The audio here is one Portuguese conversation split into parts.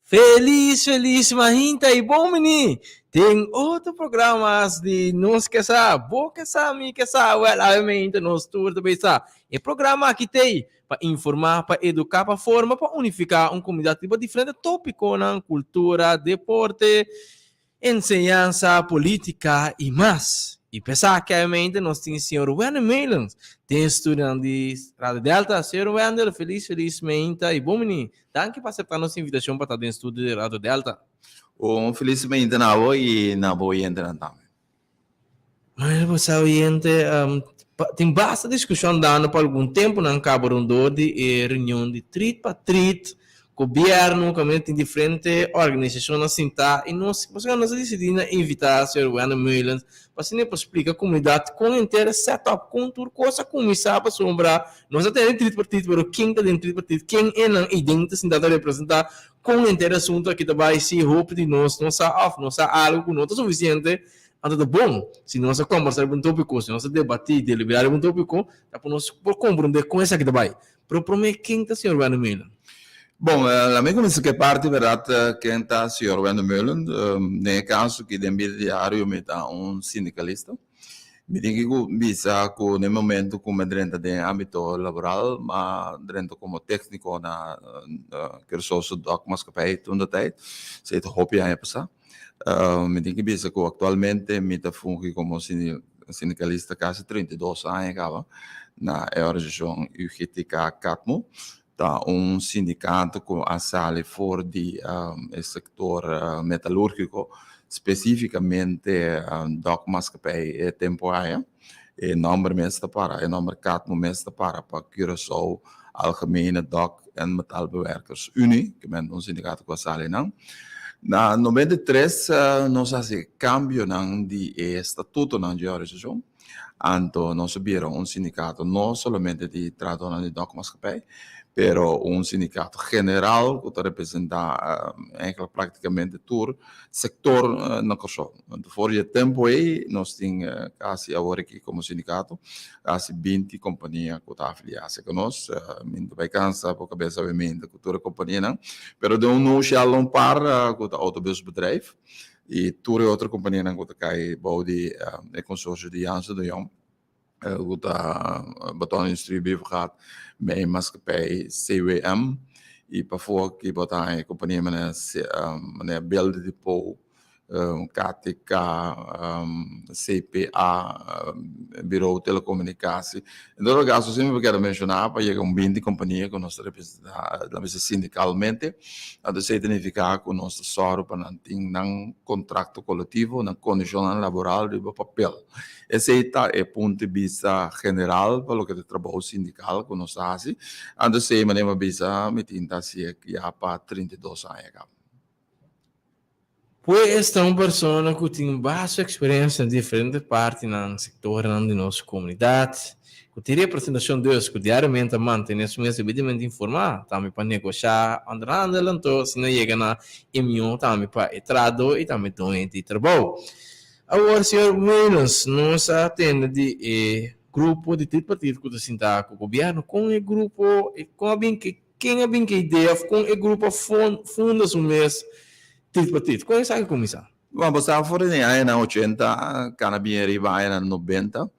Feliz, Mahinta e bom menino. Tem outro programas de nós que sabe, boa que sabe, obviamente, nós tour também sabe. É programa que tem para informar, para educar, para formar, para unificar uma comunidade tipo diferente tópico na cultura, deporte, enseñança, política e mais. E pensar que realmente nós temos o senhor Wendel Melens, tem estudante de Rádio Delta, senhor Wendel, felizmente, e bom menino. Danke por aceitar nossa invitação para estar no estúdio de Rádio Delta. Felizmente não e não vou entrar também. Mas você oriente, tem bastante discussão dando por algum tempo na Cabo Rondô de reunião de trit para trit, governo, também tem diferentes organizações assim, tá? E nós decidimos invitar o senhor Wendel Melens para explicar a comunidade com inteiro setup, com tudo, coisa começar para sombrar. Nós temos trit para trit, mas quem está dentro trit para trit, quem é na identidade, assim, para representar com o inteiro assunto aqui também, se roupa de nós, não está off, não está algo, não está suficiente. Então, bom, se nós conversarmos um tópico, se nós debater, deliberar um tópico, dá para nós compreender com essa aqui também. Para mim, quem está, senhor Wendel Melens? Bom, a mim começa que parte, verdade, quem está, senhor Wendel Melens, no caso que de ambiente diário, me está sindicalista. Me tem que visa que no momento como dentro do âmbito laboral, mas dentro como técnico na que sou mas que pai tudo tem, se é hobby aí passar. Me tem que visa que atualmente me está fungi como sindicalista quase 32 anos acaba na organização UGTK Catmo. Tá sindicato que assale fora do setor metalúrgico, specificamente dogmas que é temporária, e nome mestre para, e nome Catmo mestre para Curaçao Algemene Dok en Metalbewerkers Unie, que é sindicato que assale não. Na 93 nós fazemos cambio de estatuto na organização. Então, nós viram sindicato não somente de tradução de dogmas que pero sindicato general que representa praticamente todo o sector na Kosovo. Por esse tempo aí, nós temos quase agora aqui como sindicato, quase 20 companhias que estão afiliadas conosco. Muito bem cansado, porque cabeça obviamente que toda a companhia não, pero de não já um par que está autobusbedrijf e toda outra companhia não que cai body consórcio de Janssen de Jong. Goed, betonindustrie heeft gehad met een maatschappij CWM. En daarvoor heb ik een compagnie met Beeld Depot, KTK, CPA, Bureau Telecommunicatie. In dat caso, sempre quero mencionar, para chegar 20 companhias que nós representamos sindicalmente, isso significa que nós só para ter um contrato coletivo, uma condição laboral de papel. Esse é o ponto de vista general para o que é o trabalho sindical que nós fazemos. Antes de maneira visa, me tinha sido já para 32 anos. Pois esta é uma pessoa que tem bastante experiência em diferentes partes no setor de nossa comunidade. Que tem representação de Deus, que diariamente mantém esse mês devidamente informado, também para negociar, andando, então, se não chega na emissão, também para entrada e também doente e trabalho. Agora, senhor Melens, nós atendemos de grupo de tripartite que está com o governo, com o grupo, com a bem que quem é bem que ideia, com o grupo funda o mês tripartite. Qual é essa que começa? Vamos a fora de aí na 80, canabia arriba aí na 90,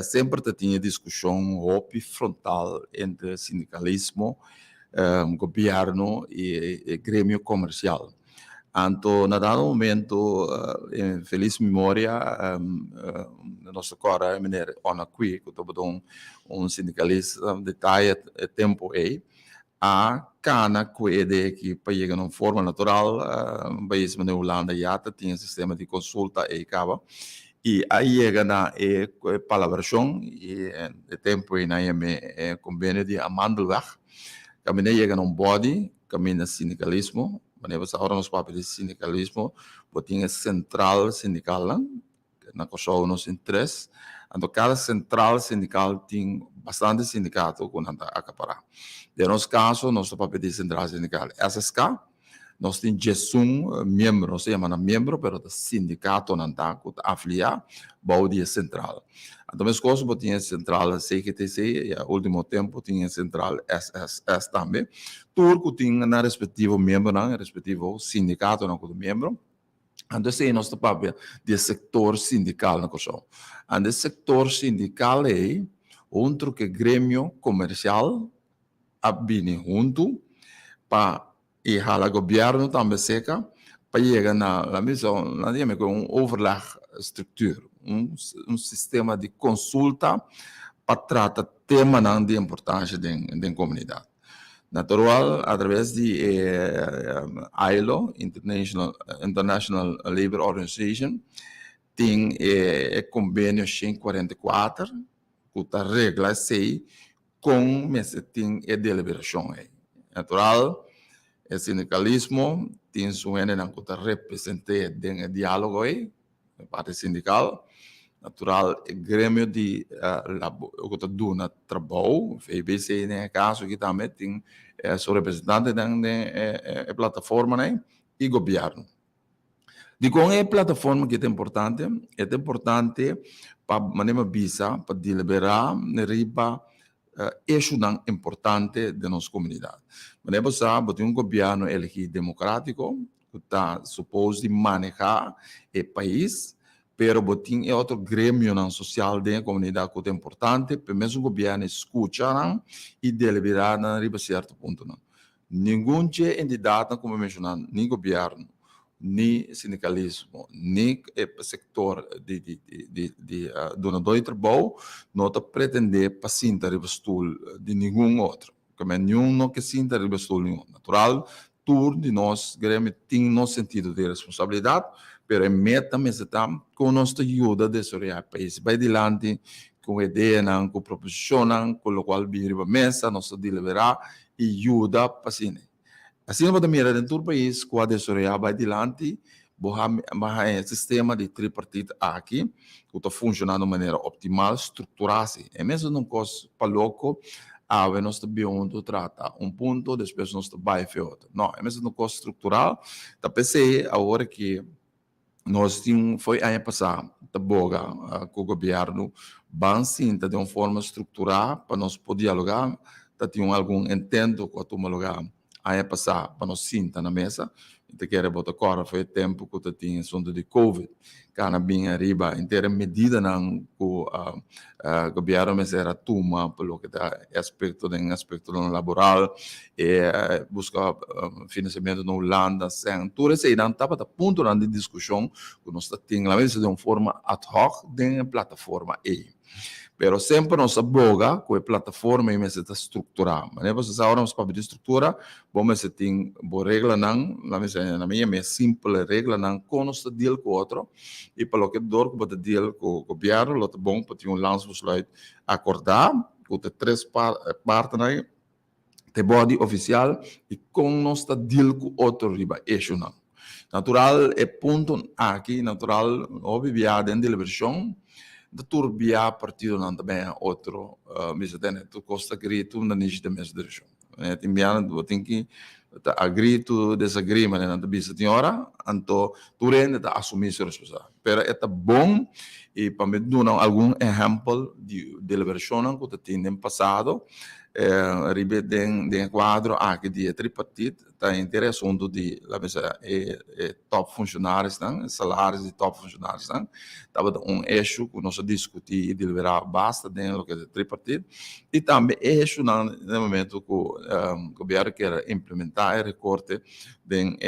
sempre tinha discussão frontal entre sindicalismo, governo e grêmio comercial. Então, na dado momento, em feliz memória, nosso cora, mineiro Onaqui, que estou sindicalista, detalhe tempo aí, a cana que para chegar numa forma natural, país na Holanda já tinha sistema de consulta e acaba. E aí chega na palabração e tempo aí na convênio de Amandelweg, caminha chega num body, caminha sindicalismo. Mas agora nos papéis de sindicalismo, tinha central sindical na Kosovo nos interesses. Então, cada central sindical tem bastante sindicato que não está acaparar. No nosso caso, nosso papel de central sindical SSK, nós temos 11 membros, se chama membro, mas o sindicato não está afiliado, baudia central. Então, as coisas tinha central CGTC e, ao último tempo, tinha central SSS também. Tudo tinha na respectivo membro, na respectivo sindicato, na do membro. Então, esse é nosso papel de setor sindical na questão. E o setor sindical é outro que grêmio comercial abine junto para e hala governo também seca para chegar na missão, na com overleg estrutura, sistema de consulta para tratar tema de importância da comunidade. Natural, através de ILO, International Labour Organization, tem convênio 144, que está regra 6, com tem a deliberação. Natural, o sindicalismo tem sua que está representado no diálogo, a parte sindical. Natural, o grêmio de o que está dando trabalho, o FBC, nesse caso, que também tem seu representante na plataforma, né, e governo. De com a plataforma que é importante para maneira visa para deliberar na riba eixo importante da nossa comunidade. Maneira sabe tem governo eleito democrático que está suposto manejar o país, pero botin é outro grêmio social da comunidade que é importante para mesmo o governo escutar e deliberar na riba certo ponto. Nenhum entidade como mencionado, nem governo, nem sindicalismo, nem setor de donador de trabalho, não está pretender para sentar riba de nenhum outro. Como nenhum não que sinta riba nenhum. Natural, tudo de nós grêmio tem no sentido de responsabilidade, pero é meta mesmo com nossa ajuda de desarrollar o país. Vai adiante com ideia, com proposição, com o qual vir a mesa, nós deliberar e ajuda para assim. Assim, nós vamos mirar dentro do país, com a desarrollar vai adiante, o sistema de tripartite aqui, que está funcionando de maneira optimal, estruturado-se. É mesmo um coisa para louco, nós estamos trata ponto, depois nós estamos outro. Não, é mesmo uma coisa estrutural. Tá pensei agora que nós tínhamos, foi ano passado, da boga com o governo, de uma forma estruturada, para nós poder dialogar, tínhamos algum entendo com a turma lugar, ano passado, para nós sentar na mesa, então quero botar agora, foi o tempo que eu tinha assunto de Covid, que bem arriba, inteira medida que o governo mas era turma, pelo que está aspecto laboral, e buscar financiamento na Holanda, tudo isso aí não estava a ponto de discussão, que nós tínhamos, mas de uma forma ad hoc, dentro da plataforma aí. Pero sempre nós aboga com a plataforma e está estruturada. Mas vocês agora nós para estrutura, vamos ter boa regra não, na minha é simples regra não, com nós deal com outro e para o que dor com o deal com o governo, lo bom para ter landsbesluit acordar com três partes aí, de body oficial e com nós deal com outro riba eixo não. Natural é ponto aqui, natural, óbvio, dentro da deliberação, da turbia partido não também outro mesmo tu costa grito na niche da mesma direção tem biano tem que agree desagree mas não bisa tem hora então tu rende da assumir sua responsabilidade pero é bom e para me dar algum exemplo de deliberação que tem no passado ribe den quadro aqui de tripartite está interessante de lá top funcionários salários de top funcionários estava eixo que nós discutir e deliberar basta dentro do que é tripartite e também eixo no momento que o governo quer implementar recorte dentro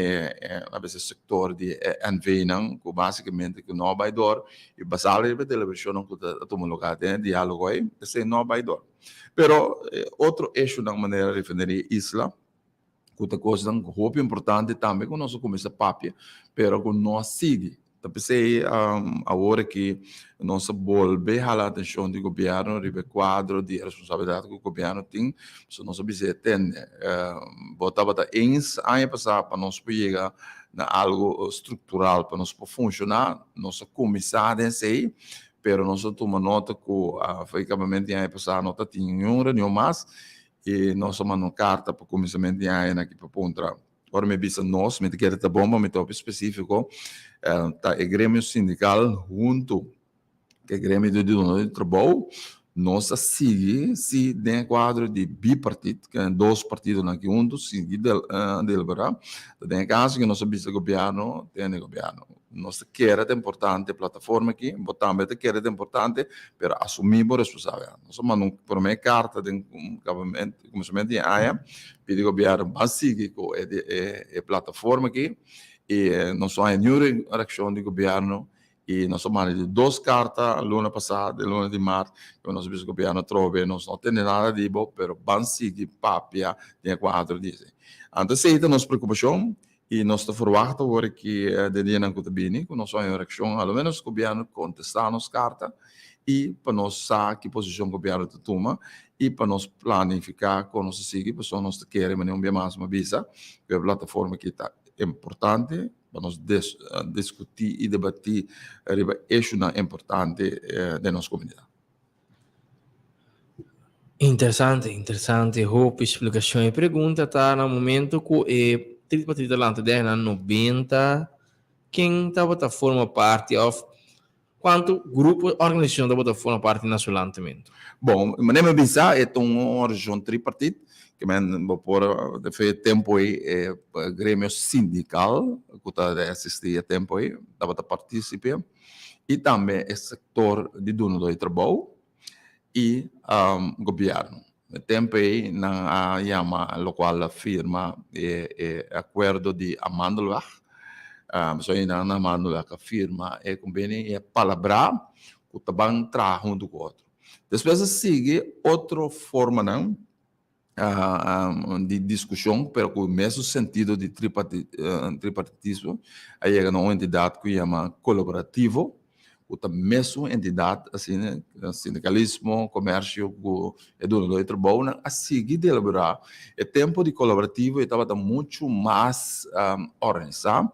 do setor de NV que basicamente que não vai dar e basar a deliberação que toma lugar dentro diálogo aí esse não vai dar. Pero outro eixo da maneira de referir isla, que outra coisa muito importante também que nós começamos a papia, pero que nós sigue. Então pensei agora que nós volver a atenção do governo, do quadro de responsabilidade que o governo tem, se nós precisamos ter, botava da ano passado para nós chegar a algo estrutural para nós funcionar, nós começar a sei. Pero nós tomamos nota que efetivamente ano passado nós tínhamos uma reunião mais e nós mandamos carta para o começamento de ano aqui para pontra. Agora me disse nós, me quer tá bom, me top específico, tá o grêmio sindical junto que Grêmio de Donador de Trabalho, nós seguimos se dentro do quadro de bipartido, que é 2 partidos aqui juntos, seguir deliberar. Tem caso que nosso vice-governo tem governo. Nós queremos é importante a plataforma aqui, também queremos é importante para assumir a responsabilidade. Nós mandamos por minha carta de começamento de AIA, pedir ao governo para seguir com a plataforma aqui, e nós temos nenhuma reação do governo. E nós tomamos de 2 cartas, luna passada, luna de março, que nós vimos que o governo trove, nós não temos nada de bom, mas vamos seguir papia de quadro disso. Então, essa é a nossa preocupação, e nós estamos forward agora que de dia não contabini, que nós temos uma reação, pelo menos o governo contestar as cartas, e para nós saber que posição o governo toma, e para nós planificar como nós seguimos, para nós queremos, mas não bem mais uma visa, que a plataforma que está importante, para nós discutir e debater eixos importantes da nossa comunidade. Interessante. Hope, explicação e pergunta tá no momento que é 30 lá na 90 quem estava forma parte of quanto grupo organização da forma parte do nosso lançamento. Bom, mas nem pensar é uma região tripartite que por de tempo aí grêmio sindical que está assistir a tempo aí estava a participar e também o setor de dono do trabalho e governo. O tempo aí na chama local firma acordo de Amandolach, so aí na Amandolach firma convênio é palavra que também traz junto com outro. Depois sigue outra forma não de discussão, pero com o mesmo sentido de tripartitismo, aí é uma entidade que chama colaborativo, a mesma entidade, assim, né, sindicalismo, comércio, e dono do trabalho, a seguir de elaborar. O tempo de colaborativo estava muito mais organizado,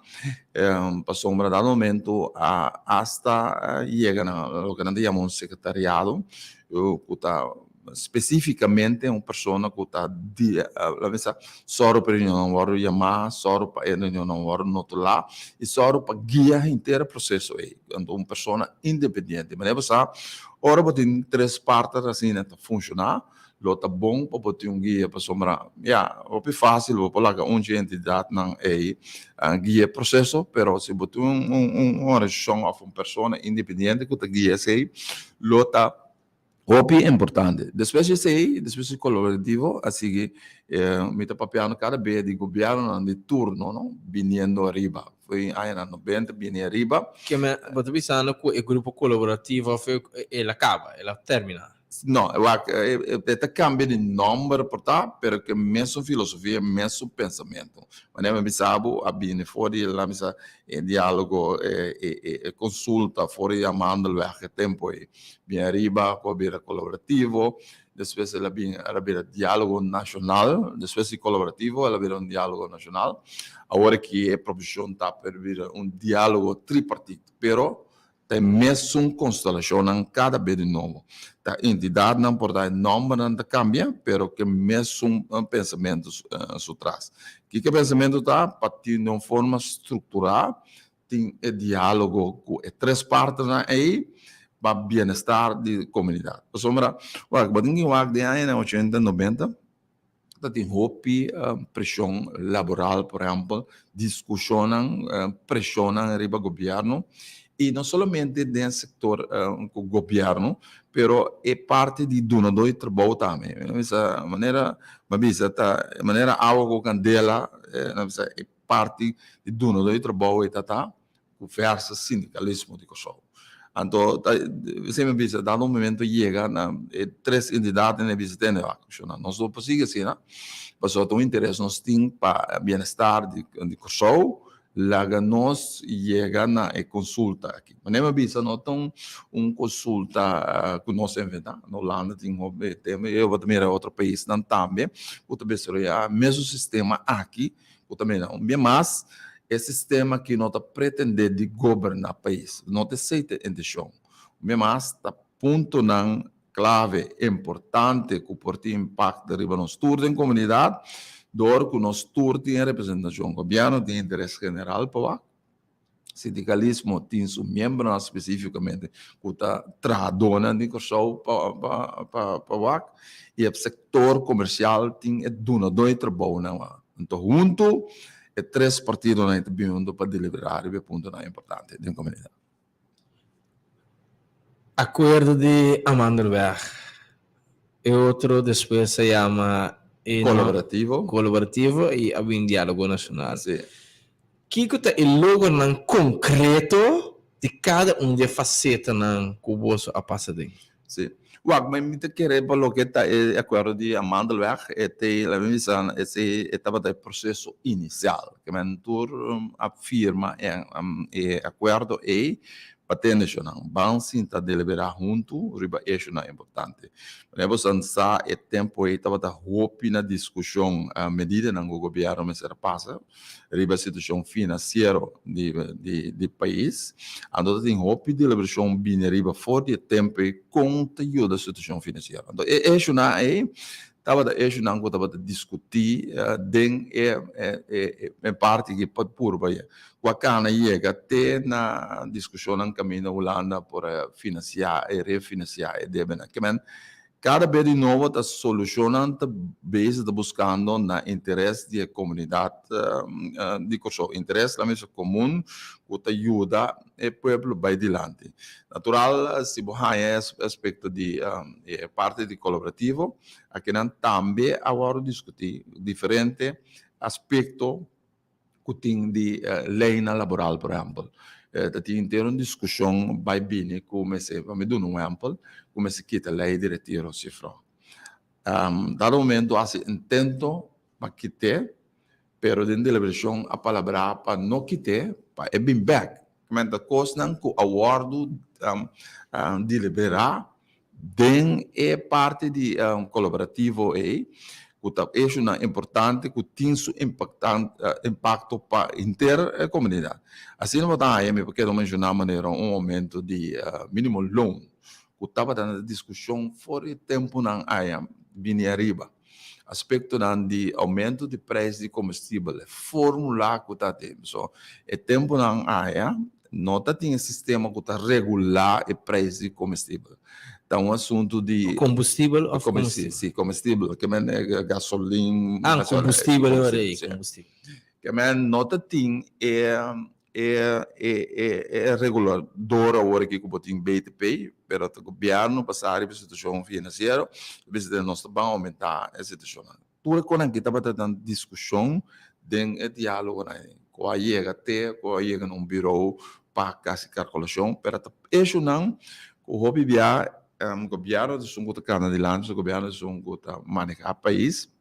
passou um dado momento, hasta chega no que nós chamamos de secretariado, que está especificamente uma pessoa que está só para não vou chamar, só para não vou notar e só para guiar inteiro o processo aí, então uma pessoa independente. Mas você ora para ter 3 partes assim né funcionar, lo tá bom para ter um guia para sombra, é fácil, vou colocar entidade não é guia o processo, pero se botar uma região of uma pessoa independente que tá guia sei, lo tá OPI é importante. Depois depois colaborativo, assim que me está papiando cada vez de governo de turno, não? Vindo arriba. Foi aí na 90, vindo arriba. Que me estou pensando que o grupo colaborativo ela acaba, ela termina. No, это cambia de nome, portanto, pero que mesmo filosofia, mesmo pensamento. Mas eu pensava, abine fora lá, misa diálogo, consulta, fora chamando o tempo e bem arriba, com a colaborativo, depois ela vira diálogo nacional, depois de colaborativo, ela vira diálogo nacional. Agora que a profissão está para vir diálogo tripartite, pero tem mesmo constelação em cada vez de novo. A entidade não pode nome não cambia, pero que mesmo pensamento se traz. Que pensamento está a partir de uma forma estruturada, tem diálogo com 3 partes aí para bem-estar da comunidade. Sombra, quando eu de ano 80, 90, tem hope pressão laboral, por exemplo, discussão, pressão arriba governo. E não somente dentro do setor do governo, pero é parte de donador de trabalho também. Essa maneira, algo que candela, é parte de donador de trabalho e tá com força sindicalismo de Kosovo. Então, você me diz, dado um momento chega, 3 entidades na visita na vacação. Nós não podemos assim, né? Mas o interesse nós temos para bem-estar de Kosovo. Laga nós chega na consulta aqui. Mas nem me bisa não tem consulta que nós inventamos. Na Holanda tem eu vou também outro país não também. O também seria mesmo sistema aqui. O também não. Bem mais é sistema que não está pretendendo de governar o país. Não tem aceita intenção. Bem mais está ponto não clave importante que pode ter impacto arriba nos tours em comunidade. Door que nós tour tem representação governo tem interesse general para sindicalismo tem um membro especificamente que está tradona de corso para WAC e o setor comercial tem dona dois trabalhos não então junto três partidos não estão para deliberar e ponto não é importante da comunidade. Acordo de Amandelberg. E outro depois se chama colaborativo e abbiamo un dialogo nazionale. Sì. Chi è il logo non concreto di cada una faceta non cuboso a passare? Sì. Guarda, ma mi chiederebbe lo che è quello di Amandelberg e la mia è stato il processo iniziale, che man tur affirma e accordo e patente não bom sim tá deliberar junto riba isso não é importante leva sansa e tempo aí tava da hope na discussão a medida não o governo mas era passa riba situação financeira de país ando tem hope de liberação bem riba fora de tempo com ajuda da situação financeira então isso não é tava da isso não go tava discutir den é parte que pode por vai wakana chega até na discussão no caminho Holanda para financiar e refinanciar e debena que man cada vez de novo está solucionando base está buscando na interesse da comunidade de corso interesse da mesa comum que ajuda o povo vai adiante natural se você aspecto de parte de colaborativo aqui não também agora discutir diferente aspecto que tem de lei laboral, por exemplo. Tem ter uma discussão vai bem, como se, vamos dar um exemplo, como se quita a lei de retiro cifra. Dado momento, assim, intento para quitar, pero dentro da versão, a palavra para não quitar, para é bem back. Mas a coisa não que o acordo de liberar, den é parte de colaborativo aí, isso é importante, que tem impacto para a inteira comunidade. Assim, não está aí, porque eu mencionar maneira aumento de mínimo loan, que estava dando discussão fora de tempo na área, vinha arriba. Aspecto de aumento de preço de combustível, fórmula que está tendo. So, é tempo na área, não tem sistema que está regular o preço de combustível. Então, um assunto de combustível ou combustível? Sim, combustível, que é gasolina. Combustível, combustível. Que não tem regulador agora que tem BTP, mas o governo passar a situação financeira, nós vamos aumentar a situação. Tudo quando que estava tendo discussão, tem diálogo, com a chega num bureau para fazer calculação, mas isso não, o hobby viajar o governo de Sunguta Canadiano, o governo de Sunguta manejar o país,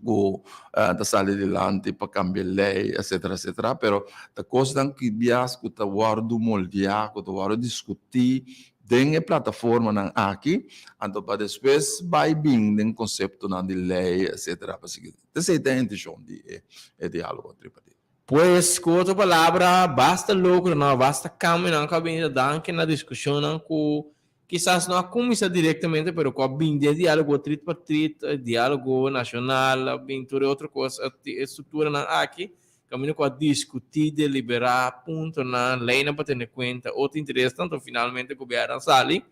o da sair adiante para cambiar lei, etc, etc. Pero a coisa que viaja, que está guardo moldear, que está guardo discutir, tem a plataforma não aqui, então para depois vai bem tem conceito não de lei, etc. Para seguir. Essa é a intenção de diálogo tripartite. Pues, com outra palavra, basta lucro, não basta caminhar com a vida, na discussão, não com quizás não começa diretamente, mas com a diálogo tripartite, diálogo nacional, aventura outra coisa, estrutura aqui, caminho com a discutir, deliberar, ponto na lei para ter em conta outro interesse, tanto finalmente o governo sali,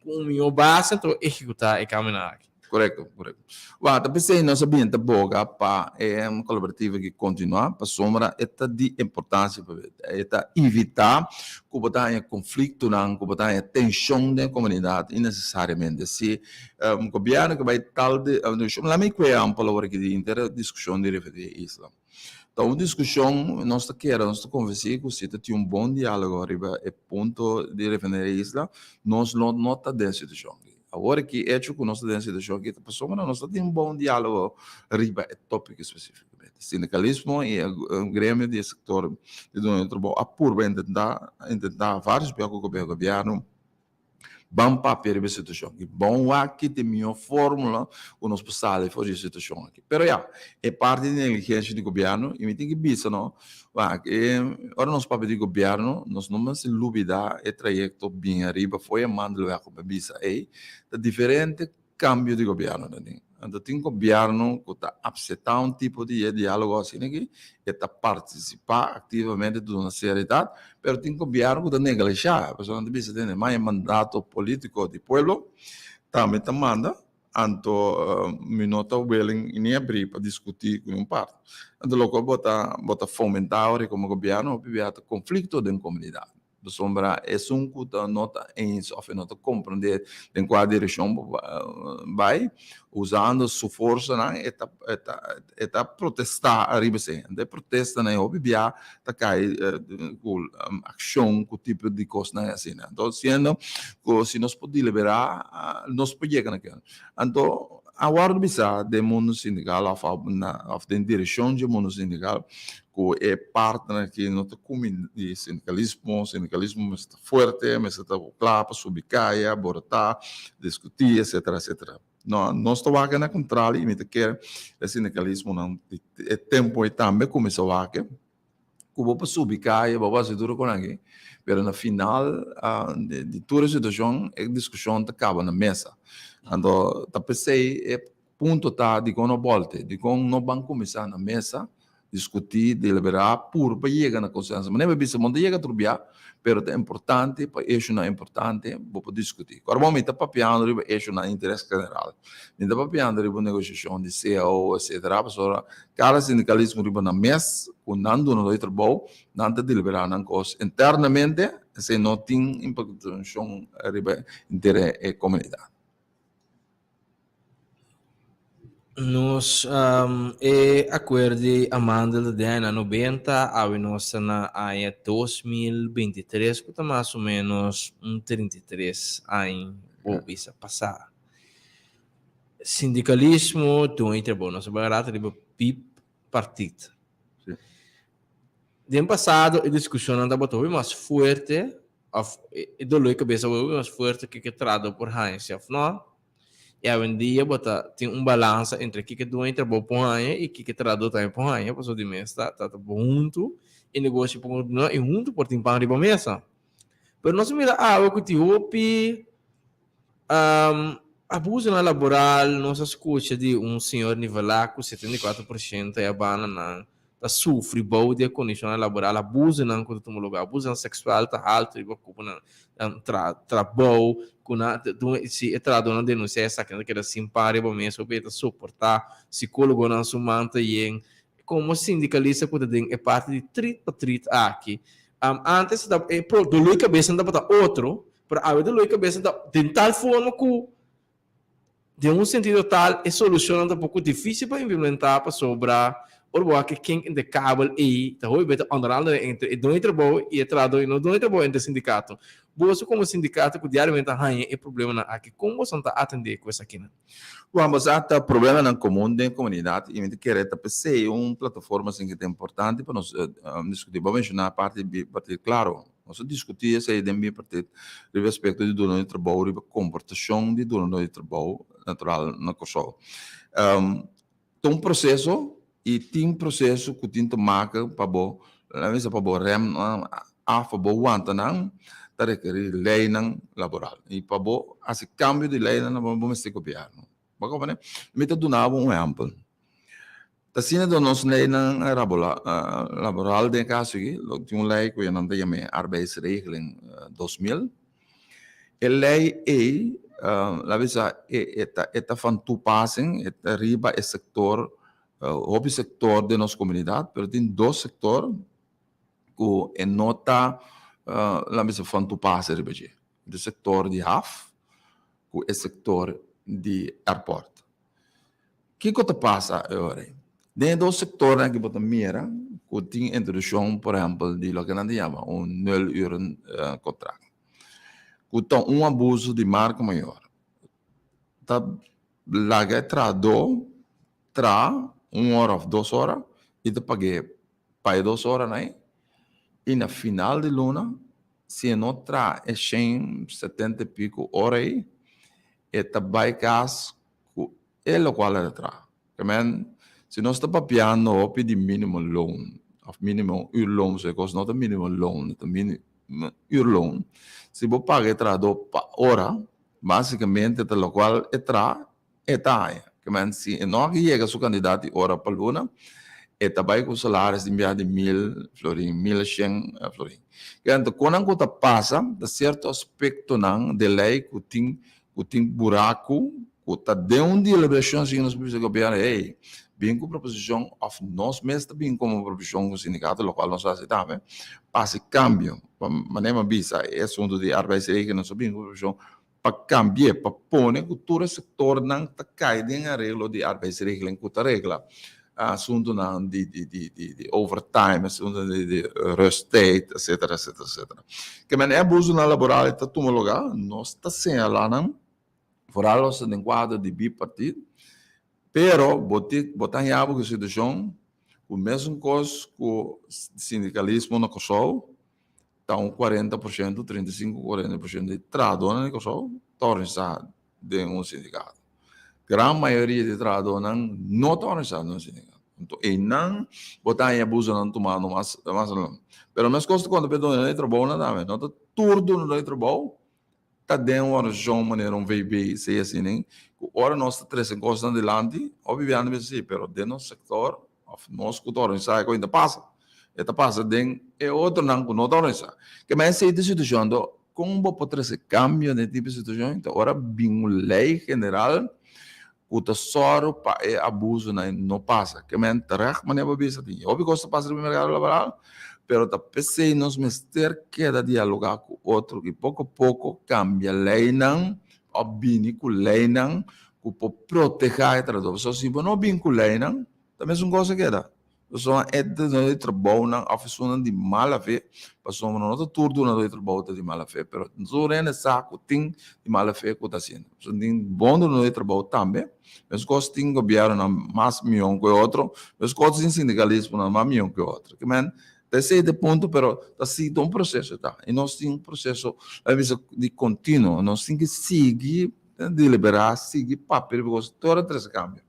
com o meu base, então executar e caminhar aqui. Correto. Well, tapi sei nós sabia que boga para um colaborativo que continua, para sombra é de importância para evitar que botar conflito não, que botar tensão da comunidade, necessariamente se governo que vai tal de, lá me que é amplo agora que de inteira discussão de referir Islam. Então, discussão, nós queremos conversar com você, tem um bom diálogo arriba, é ponto de referir Islam, nós não nota dessa situação. Agora que é que nós temos essa situação que a pessoa nós temos um bom diálogo riba é tópico especificamente sindicalismo e o grêmio de setor de trabalho a por tentar vários pelo governo bom papel de situação que bom aqui tem minha fórmula o nosso passado foi a situação aqui pero é parte da negligência do governo e me tem que pensar não ora nosso papel de governo nós não vamos olvidar o trajeto bem arriba foi a mandar como bisa é diferente cambio de governo Então, tem governo que está aceitar um tipo de diálogo assim aqui, e está participar ativamente de uma seriedade, mas tem governo que está negociar, a pessoa não tem mais mandato político do povo, também está manda, anto minuto willing in abrir para discutir com um parte. Então, logo bota fomentar como governo, para conflito dentro da comunidade. De sombra é que nota eens of nota compreender em qual direção vai usando sua força na eta protestar arriba se de protesta na obibia tá cai com ação com tipo de coisa na assim então sendo que se nós pode liberar nós pode chegar naquela então a guarda bisa de mundo sindical of de direção de mundo sindical que é parte que não está com de sindicalismo está forte, mas está claro para subir caia, botar, discutir, etc, etc. Não, nós estamos aqui na contrário, e me quer o sindicalismo não é tempo e também começou aqui, que vou para subir caia, vou fazer tudo com alguém, mas no final de toda a situação, a discussão acaba na mesa. Então, tá pensei é ponto tá de quando volte, de quando não vão começar na mesa discutir, deliberar, para chegar na consenso. Mas nem bisa monta chega a trubiar, pero é importante, para isso não é importante, vou discutir. Agora vamos estar papiando riba isso não é interesse general. Está papiando riba negociação de CEO, etc. Pessoal, cada sindicalismo riba na mesa, quando não é trabalho, não está deliberar na coisa internamente, se não tem impactação riba interesse e comunidade. Nós acordi amando de ano 90 a nós na área 2023, que está mais ou menos 33 anos ou isso passar. Sindicalismo, tu entra bom, nós barato de PIP partido. De ano passado a discussão anda botou mais forte, e do lado cabeça mais forte que trado por Heinz, não? E hoje em dia tem balanço entre o que do entra bom ponha e o que traduz também ponha, passou de mês tá junto e negócio por não e junto por tem para mesa. Pero nós mira o que te ouve abuso na laboral, nós escuta de senhor nivelaco 74% é a bana na tá sofre bom de condição laboral, abuso na quando toma lugar, abuso sexual tá alto e ocupa na trabalho se entrado na denúncia essa que era simpática para mim sobre suportar psicólogo na sua manta e como sindicalista é parte de trit aqui antes da do loi cabeça da para outro para a do loi cabeça de tal forma que de sentido tal é solução um pouco difícil para implementar para sobrar ou que quem de cabo e tá hoje beta andando entre dois trabalho e trado e não dois trabalho entre sindicato. Você como sindicato que diariamente arranha é problema na aqui como você está atender com essa aqui né? Vamos até problema na comum da comunidade e me querer ser uma plataforma assim que é importante para nós discutir. Vamos mencionar a parte claro. Nós discutir essa ideia de partir a respeito de dono de trabalho, de comportação de dono de trabalho natural na coisa. Tem processo e tem processo que tem que marcar para bom, a mesa para bom rem a favor wanta não tá requerir lei não laboral e para bom esse cambio de lei não vamos ter governo. Bom, né? Me tá dando um exemplo. Tá sendo do nosso lei não laboral de caso aqui, tem uma lei que eu não tenho mais arbeidsregeling 2000. A lei la visa é van toepassing, het riba é sector hobby sector de nossa comunidade, pero tem dois sectores que nota la visa van toepassing riba je. O sector de HAF, que é o sector de airport. O que que passa agora? Dentro do sector que você mira, que tem introdução, por exemplo, de lo que nós chamamos um 0 uur contrato. Que tem abuso de marca maior. Tá lá que trado, 1 hora ou 2 horas, e te paguei para 2 horas, né? E na final de luna, se não traz 170 e pico horas aí, e te vai caso, é o qual é traz. Se nós estamos papiando de minimum loan, of minimum uurloon, se kost not een minimum loan, het een uurloon. Se você paga trado para hora, basicamente, pelo qual é taia. que men si não que chega su candidato ora para luna e também com salários de enviar de 1.000 florin, 1.100 florin. Então, quando você passa, de certo aspecto não, de lei, que tem buraco, que está dentro de deliberação, se nós precisamos governo, bem com proposição, of nós mesmos, bem como proposição do sindicato local, nós aceitamos, passe cambio, maneira bisa, é assunto de arbeidsrechten, nós bem com proposição, para cambiar, para pôr que todo setor não está caindo em arreglo de arbeidsrechten, que está regla. Assunto de overtime, assunto de rusttijd, etc. Que men abuso na laboral está tomando lugar, nós está sem lá não, vooral os de quadro de bipartido, pero botar em abo que situação, o mesmo coisa que o sindicalismo na Kosovo, está 40%, 35-40% de trabalhadores na Kosovo, torna-se de sindicato. Grande maioria de trabalhadores não estão organizados no sindicato. Então, e não botar em abuso não tomando mais não. Pero mas costa quando pedem no trabalho não dá, não está tudo no trabalho, está dentro uma região maneira VB, sei assim, nem. Ora nós três encostas adelante, obviamente assim, pero dentro do sector, nós que organizar ainda passa, está passa dentro e outro não está organizado. Que mas essa situação, como pode trazer cambio nesse tipo de situação? Então, ora bem lei general o tesoro para abuso não passa. Que men terecht maneira para bisa tinha. Óbvio que passa no mercado laboral, pero da PC nós mister queda dialogar com outro que pouco a pouco cambia a lei não, ou bem com lei não, que pode proteger a trabalho. Só se não bem com lei não, também é uma coisa que dá. Pessoa é de trabalho não, a pessoa de mala fé, pessoa não está tudo na trabalho de mala fé, pero não é saco tem de mala fé que está sendo. Pessoa tem bom no trabalho também, mas coisas tem governo na mais milhão que outro, mas coisas tem sindicalismo na mais milhão que outro. Que men, esse é o ponto, pero está sendo processo tá. E nós temos processo de contínuo, nós temos que seguir, deliberar, seguir papel, porque toda três cambia.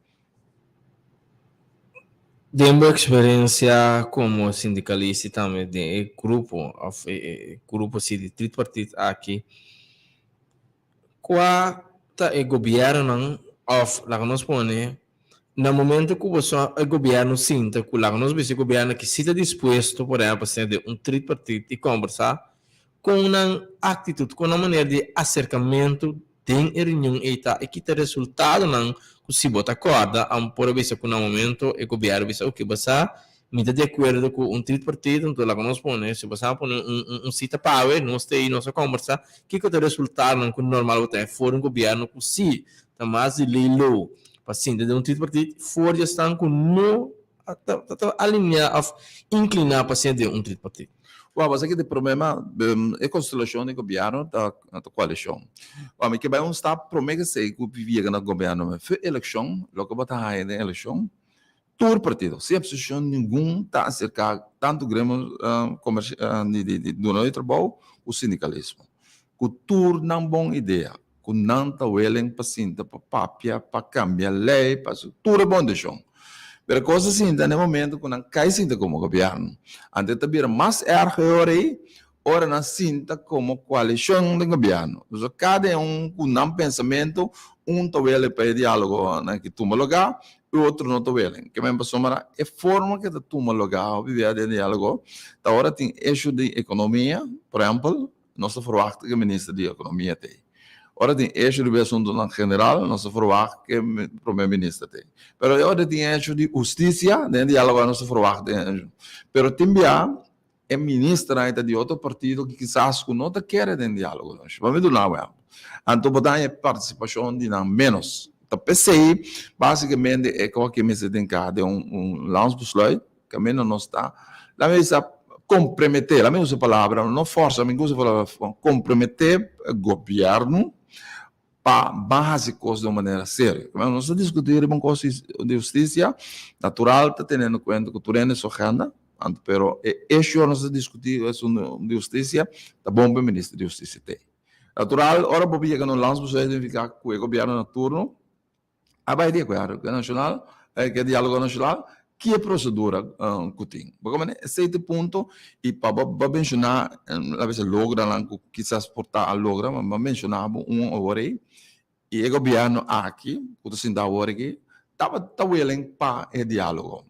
Tenho experiência como sindicalista também de grupo assim, de tripartite aqui. Qual é o governo lá que nós põe, no momento que o governo sinta que lá que nós vemos o governo que está disposto, por exemplo, a ser um tripartite e conversar com uma atitude, com uma maneira de acercamento, tem reunião e que tem resultado não se bota acorda por vez que no momento o governo visa o que você me de acordo com tripartite, então lá que nós põe, se você põe cita power, nós tem nossa conversa, que tem resultado não com normal até for governo que se tá mais lilo paciente de tripartite for já estão com no alinhar inclinar paciente de tripartite. Well, mas aqui tem problema é constelação do governo da coalição. Mas que vai estar promessa sei que vivia no governo, foi eleição, logo botar aí na eleição, todo partido, sem oposição nenhum está acerca tanto grêmio do nosso trabalho, o sindicalismo. Que tudo não boa ideia, que não está willing paciente para papia, para cambiar lei, para tudo é bom de chão. Pero coisa assim, no momento que não cai sinta como governo, antes de vir mais erro ora não sinta como coalição de governo. Então, cada com um pensamento, está willing para diálogo que toma lugar, e o outro não está willing. Que mesmo somar é forma que toma lugar, viver de diálogo. Agora tem eixo de economia, por exemplo, nós verwachten que o ministro de economia tem. Ora tem eixo de assunto general, nós verwachten que o primeiro-ministro tem. Pero agora tem eixo de justiça, de diálogo nós verwachten. Pero também é ministra de outro partido que quizás não quer de diálogo. Vamos ver lá, então botar a participação de menos. Então pensei, basicamente é que me se tem cá de landsbesluit, que menos não está. Lá mesmo comprometer, a mesma palavra, não força, mas comprometer o governo para básicos de uma maneira séria. Nós discutimos uma coisa de justiça natural, está tendo em conta que tu tens sua agenda, pero isso nós discutimos de justiça, está bom para o ministro de justiça ter. Natural, ora para que não lança você identificar que o governo no turno, a vai de governo nacional, que é diálogo nacional, que é procedura que tem. Porque esse ponto e para mencionar, a vezes logra, quizás portar a logra, mas mencionava hora E o governo aqui, quando se dá hora aqui, estava willing para o diálogo.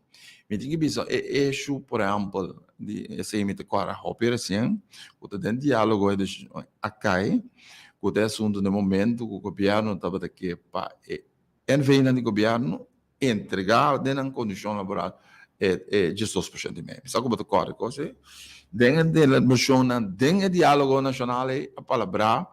Me diga que é eixo, por exemplo, de esse imite agora a operação, quando tem diálogo aqui, quando é assunto no momento que o governo estava aqui para enviar no governo entregar dentro da condição laboral de 2%. Sabe como é que é coisa? Dentro da moção, dentro do diálogo nacional, a palavra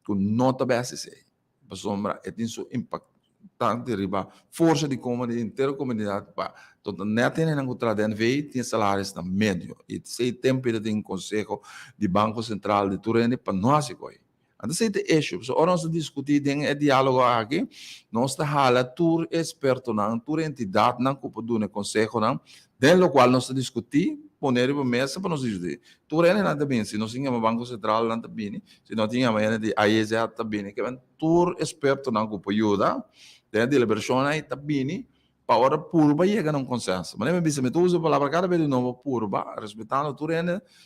que nota BSC. Para sombra, tem seu impactante riba, força de comunidade, inteira comunidade, para toda neta nem encontrar dentro tem salários na médio. E se tempo de tem conselho de Banco Central de Turene para nós coi. Então, esse eixo, so ora nós discutir dentro diálogo aqui, nós hala tur experto não, tur entidade não que pode conselho não, dentro do qual nós discutir poner para mesa para nós discutir. Turene não também, se nós tínhamos Banco Central não também, se nós tínhamos a IESA também, que é tur experto não que pode ajudar, dentro da liberação aí também, para hora purba chega num consenso. Mas nem me disse, usa a palavra cada vez de novo purba, respeitando tudo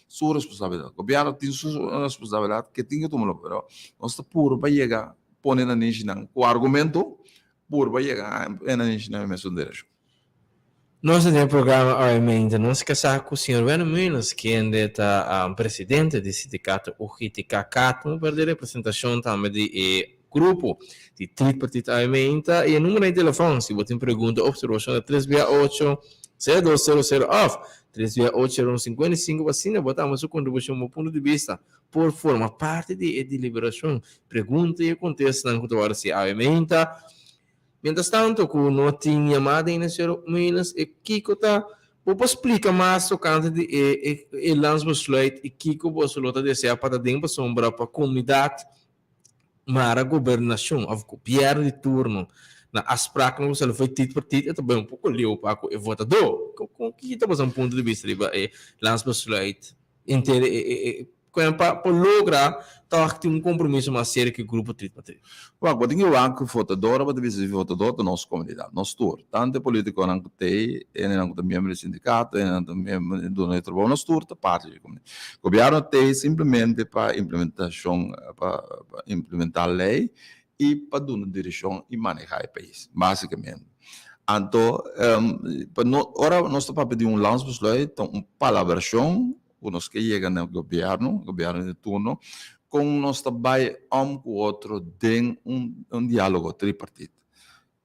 sua responsabilidade. O governo tem sua responsabilidade que tem que tomar, pero nós purba chega põe na niche com o argumento purba chega na niche na mesma direção. Nós temos programa realmente, nós casar com o senhor Bueno Minas, que é presidente do sindicato UGTK, para a representação também de grupo de tripartite aumenta e o número de telefone, se você tem pergunta, observação é 368-0200 off, 368-0155, assim, botamos sua contribuição do ponto de vista, por forma parte de deliberação, pergunta e acontece na cultura se aumenta. Mientras tanto, com não tinha chamada em Senhor Minas, e Kiko está, vou explicar mais o canto de lançamento e Kiko Bossolota deseja para dentro sombra para a comunidade, mas a governação, o governo de turno, na aspra que você foi título por título, também um pouco leu para o votador. Com que está um ponto de vista de lançamento inteiro, para lograr ter um compromisso mais sério que o grupo título por título. Quando tem o anco votador, vai dizer votador da nossa comunidade, nosso tour. Tanto político não tem, não tem membro do sindicato, não tem membro do nosso trabalho, nosso tour da parte da comunidade. O governo tem simplesmente para implementação, para implementar a lei e para dar uma direção e manejar o país, basicamente. Então, agora nós estamos para pedir lançamento, uma palabração, nós que chega no governo de turno, com nós trabalhamos com o outro dentro um diálogo tripartite.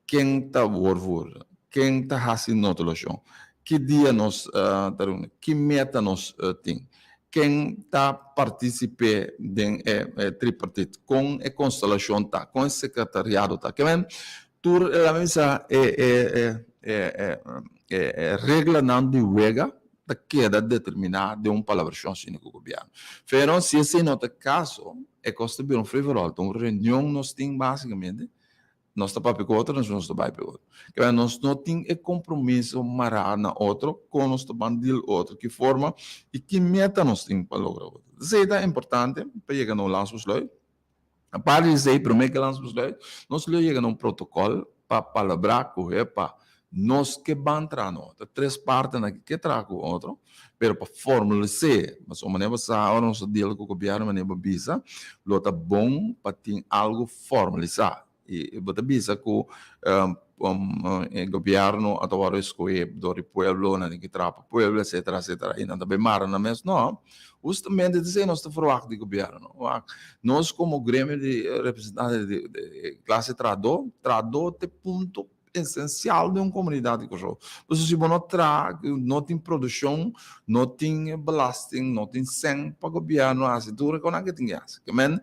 Quem está por quem está fazendo a solução, que dia nós que meta nós tem, quem está participando dentro tripartite, com a constelação tá, com o secretariado tá, que vem tur a mesa regra não de wega da queda determinada de palavrão cínico do governo. Pero se esse não é o caso, é custa bir free for all. Então, reunião nós temos basicamente, nós está para outro, nós não está para outro. Que nós não temos compromisso mará na outro, com nós está bandil outro, que forma e que meta nós temos para lograr outro. Isso é importante para chegar no lançamento. A parte de isso, primeiro que lançamento, nós chegamos a protocolo para palabrar, para nós que vamos entrar no outro. Três partes que trago o outro, pero para formalizar, mas uma maneira agora nós deal com o governo, uma maneira bisa, lo tá bom para ter algo formalizado. E bota bisa com o governo agora escolhe do pueblo, na que trapa pueblo, etc, etc. E não também mara na mesma, não. Justamente dizer nós estamos falando de governo. Nós como grêmio de representantes de classe trador tem ponto essencial de uma comunidade que eu Porque se não tem produção, não tem belasting, não tem sem para o governo, a cintura com a que tem essa. Que men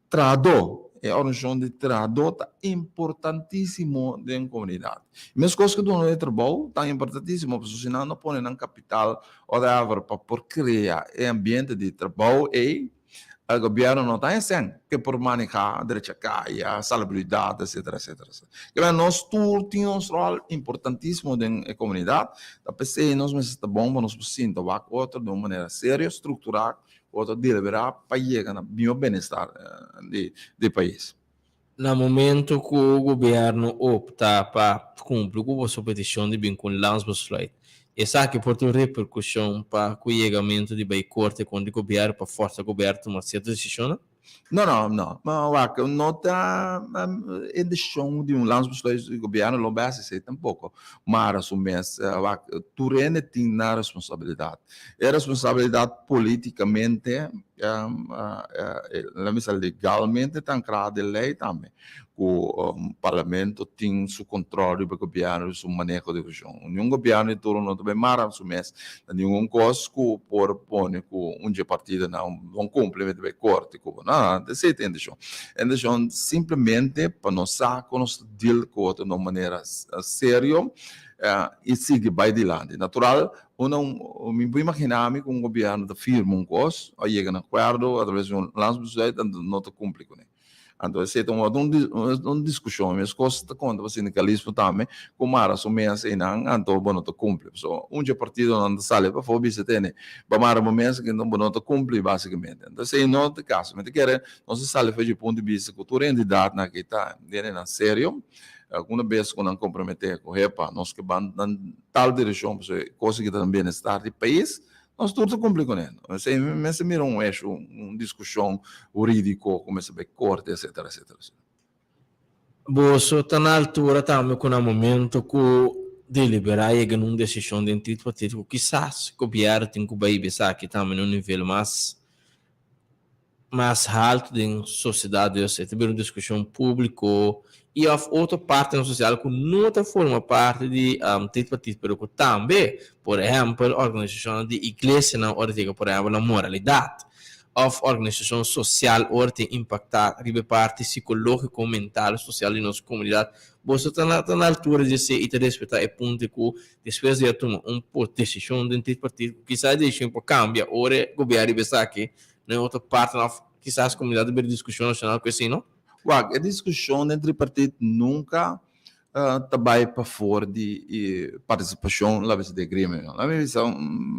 trador, a organização de trador é importantíssimo de uma comunidade. Mas coisas que não é trabalho, está importantíssimo, porque senão não põe na capital ou da árvore para criar ambiente de trabalho e o governo não está assim, que por manejar a direita caia, a salubridade, etc, etc. Então, nós temos um rol importantíssimo na comunidade, da PC, nós está bom, nós precisamos de outro de uma maneira séria, estruturada, outro deliberar para chegar no bem-estar do país. No momento que o governo opta para cumprir com a sua petição de vínculo lançamento, essa que pode ter repercussão para o chegamento de bem corte quando o governo para força o governo tomar certa decisão? No. Ma guarda, nota edição de landsbesluit do governo não vai ser tampouco. Mas assumês, tu rende tem na responsabilidade. É responsabilidade politicamente, legalmente, está criada de lei também. O parlamento tem seu controle do governo, seu manejo de região. Nenhum governo turno não também mara assumês, nenhum coisa que por pôr que partido não cumpre de corte, não, você entende isso? Então, simplesmente para nós nós deal com de uma maneira séria e seguir vai adiante. Natural, me vou imaginar que governo da firma coisa, aí chega a acordo através de lançamento não te cumpre com ele. Então, é uma discussão, mas coisas da conta, o sindicalismo também, como era somente assim, então, não te cumpre. So, partido não sale para fora, você tem, para momentos que não te cumpre, basicamente. Então, se não é o caso, mas quer não se sale de ponto de vista cultura e idade na que está, na sério, alguma vez quando não comprometer com repa, nós que vamos tal direção, coisa que também está no país, nós tudo complicamos. Mas se mira eixo, discussão jurídico, como se vê corte, etc. Boso, está na altura também com o momento que deliberar e ganhar uma decisão dentro do partido, quizás o governo tem que vai pensar aqui também no nível mais alto da sociedade, você tem uma discussão pública e a outra parte da sociedade que não forma parte de partido, mas que também, por exemplo, organização de igreja na hora de, por exemplo, a moralidade, of organização social, hora de impactar a parte psicológica, mental, social de nossa comunidade. Você está na altura de ser e te respeitar o ponto que depois de tomar uma decisão dentro do partido, quizás a decisão cambia, ora o governo vai estar aqui, na outra parte, quizás a comunidade de discussão nacional, que assim, não? A discussão entre partidos nunca trabalha para fora de participação lá de grêmio. A minha visão,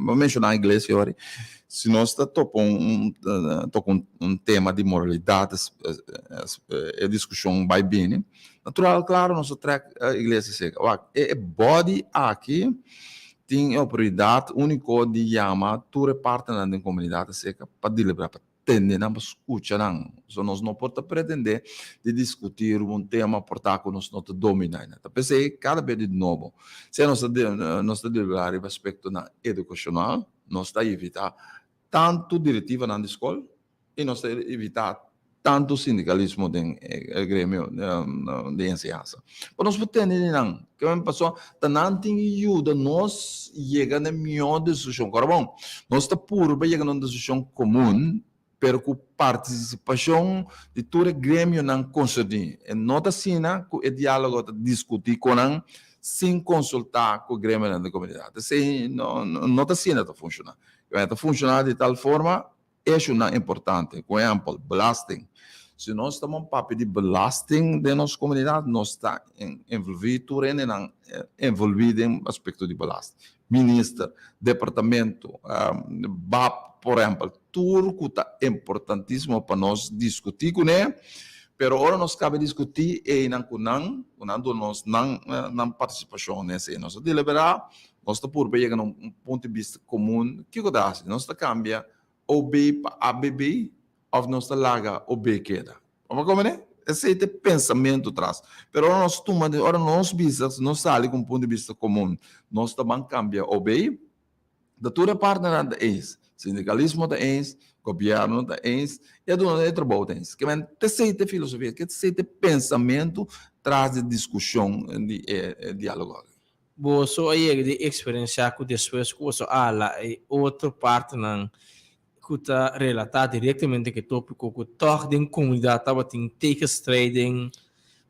vou mencionar em inglês agora, se nós está tocando um tema de moralidade, a discussão vai bem, natural, claro, nós track a igreja seca. É body aqui tem a prioridade única de chamar toda parte da comunidade seca para deliberar, para tende não escuta não, nós não podemos pretender de discutir tema portar que nós não dominamos. Então pensei cada vez de novo, se nós deliberar a aspecto na educacional, nós está evitar tanto diretiva na escola e nós evitar tanto sindicalismo de grêmio de enseñança. Mas nós podemos não, que a pessoa não tem ajuda, nós chega na melhor decisão. Agora bom, nós está puro para chegar na decisão comum, pero com participação de todo o grêmio não concedem. E nota assim, o diálogo discutir com não, sem consultar com o grêmio da comunidade. Assim, nota assim não funciona. Vai funcionar de tal forma, é importante. Por exemplo, belasting. Se nós estamos em papel de belasting de nossa comunidade, nós estamos envolvidos em aspecto de belasting. Ministro, departamento, BAP, por exemplo, tudo que é importantíssimo para nós discutir com ele, pero agora nós cabe discutir e nós não participação nesse, nós deliberar, nós estamos por chegar a ponto de vista comum, que acontece? Nós cambia OB para ABB, ou nós larga OB queda. Vamos como é? Esse é o pensamento atrás. Pero nós tomamos, ora nós visamos, nós saímos com um ponto de vista comum, nós também cambia OB, da toda parte da ex, sindicalismo da ex, governo da ex, e a dona de trabalho da ex. Que é essa filosofia, que esse pensamento traz de discussão, de diálogo. Boa, só aí de experiência que depois que você ala e outra parte não que está relatada diretamente com o tópico que toda a comunidade estava tendo takes trading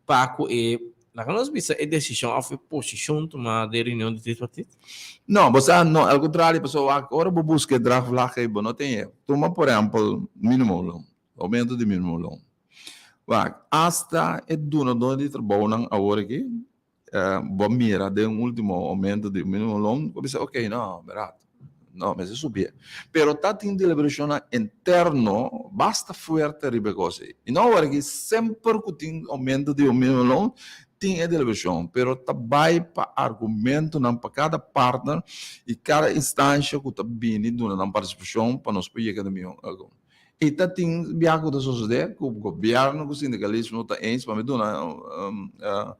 paco e na nossa vista é decisão a posição tomada de reunião de tripartite. Não, você não, ao contrário, pessoal, agora vou buscar draft lá que não tem. Toma por exemplo, mínimo loan, aumento de mínimo loan. Hasta é dona de trabalho não agora aqui, vou mirar de último aumento de mínimo loan, vou dizer, ok, não, barato. Não, mas é subir. Pero está tendo deliberação interno, basta forte ribegosi. E não agora que sempre que tem aumento de mínimo loan, tem a deliberação, pero também para argumento não para cada partner e cada instância que está vindo na participação para nós pegar de mim. E tá tem biaco da sociedade, que o governo, que o sindicalismo não está eens, mas me dá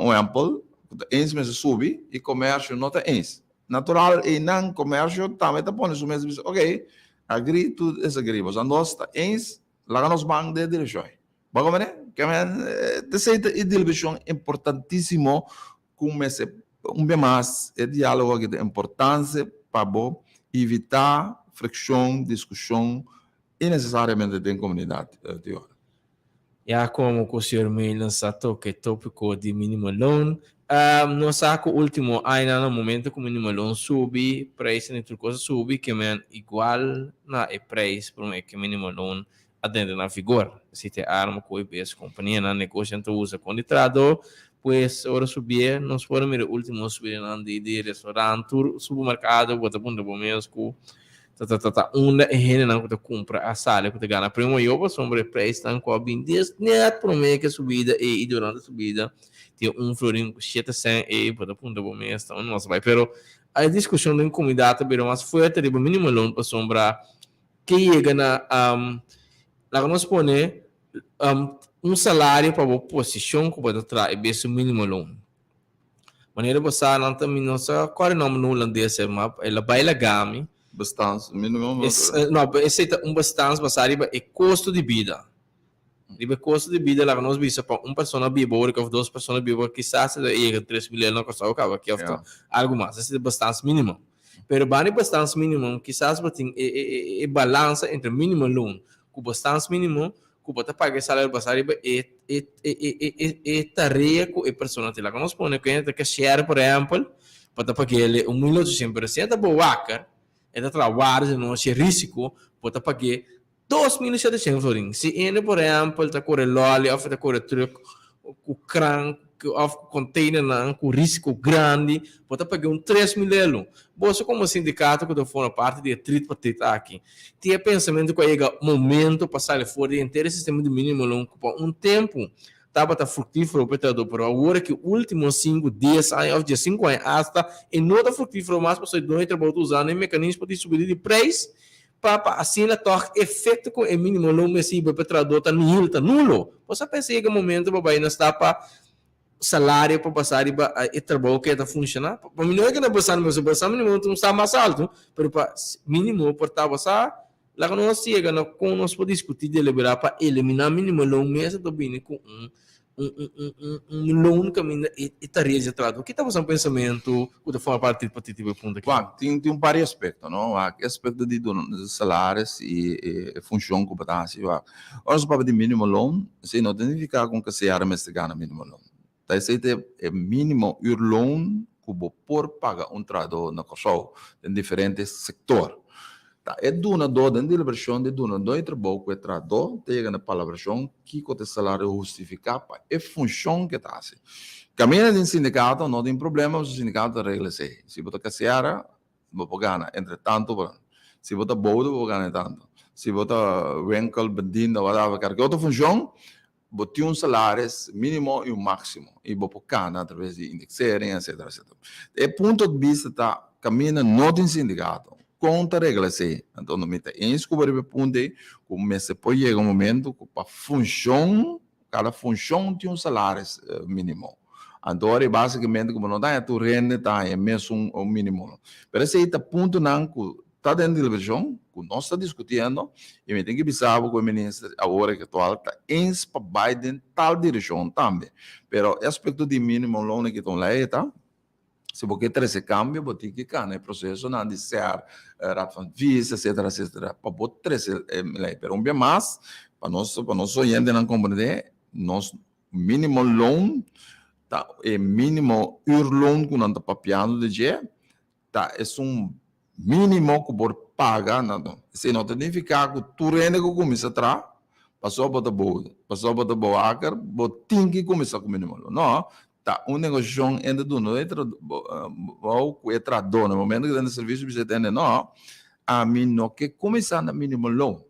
um exemplo, eens mas sube e comércio não está eens. Natural, e não comércio também está pondo isso mesmo, ok, agree to disagree, mas nós está eens, lá nos bancos de direção. Bago né? Que é, terceira direção importantíssimo, como esse bem mais, é diálogo que é importância para evitar fricção, discussão, e necessariamente tem comunidade de hora. Ja, como o senhor me lançou que tópico de minimum loan, no saco último, ainda no momento que o minimum loan sube, preço de outra coisa sube, que é igual na preço para que o minimum loan atende na vigor. Se tem arma com a companhia na negociante usa contrato, pues ahora subir, nos podemos ver o último subir de restaurante, supermercado, bota ponto bom mesmo, onda e hene não que compra a sala que gana primo eu vou sobre preço não com bem net por meio que subida e durante a subida tem florinho 700 e para ponto bom mês então não vai pero a discussão da comunidade pero mais forte de mínimo loan para sombra que chega na lá nós pone salário para a posição que pode trazer esse mínimo loan maneira você não também não só qual nome no holandês mas ela baila game Bastante, minimum. Não, esse é bastante basado em custo de vida. O custo de vida lá nós vimos para uma pessoa viva ou duas pessoas vivas, quizás é 3 milhões não custa o cabo, que é algo mais. Esse é bastante mínimo. Pero bani bastante mínimo, quizás tem balança entre mínimo loan, com bastante mínimo, com bota pagar salário basado e tarefa com a pessoa lá nós põe que share, por exemplo, para pagar ele 1.800% boa é trabalho, não é risco, pode pagar 2.700 florins. Se ele, por exemplo, está com relógio, ou está com truck, com crânio, ou container, com risco grande, pode pagar 3.000 euros. Você, como sindicato, que for parte de trit para trit aqui, tem pensamento que chega momento para sair fora de inteiro sistema de mínimo longo por tempo. Estava frutífero para agora que últimos 5, 10 anos, de 5 anos, hasta e não está frutífero mais para você trabalhar usando o mecanismo de subir de preço para assim a torre efeito com o mínimo longo se para o trabalhador está nulo. Você pensa que momento para vai estar para salário para passar e trabalho que está funcionando. Para mim não é que não passar, mas o mínimo não está mais alto, mas para mínimo para estar passar lá que nós chegamos com nós podemos discutir deliberar para eliminar mínimo longo mês do bem com loan caminho e estaria de trás. O que está o pensamento de forma parte do ponto aqui? Tem vários aspectos, não? O aspecto de salários e função competência. Nós para de mínimo loan, se não significa com que se arma este gana mínimo loan. Tá esse é mínimo loan que por pagar trabalhador na coisa em diferentes setores. Tá, é duna do dentro da versão de duna do trabalho que trabalhador chega na palavra que o salário justifica para a função que está assim. Caminha de sindicato não tem problema, o sindicato regula se. Se você casseara, você ganha entre tanto, se você boda, você ganha tanto. Se você winkel, bendinda, whatever, qualquer outra função, você tem salário mínimo e máximo. E você ganha através de indexering, etc. É ponto de vista tá caminha não tem sindicato. Conta regra se, então não me tem escubar o ponto como se pode chegar um momento que para função, cada função tem salário mínimo. Então é basicamente como não dá tu rende tá é mesmo um mínimo. Mas esse é ponto não que está dentro da versão que nós está discutindo e me tem que pensar com o ministro agora que atual está ens para Biden tal direção também. Pero aspecto de mínimo loan que estão lá tá. Se você ter esse câmbio, você tem que ganhar o processo de ser visa, etc, etc. Para você ter esse lei. Mas, bem mais, para nós oyentes não compreender, nosso mínimo loan, tá, é mínimo loan que não está papiando de dia, tá, é mínimo que você paga, não. Se não significa que tu rende que começa a trabalhar, passou para o boa, você tem que começar com o mínimo loan. Não. Tá, negociação entre do não é trabalhador no momento que tem serviço você tem não a mim não que começar no mínimo loan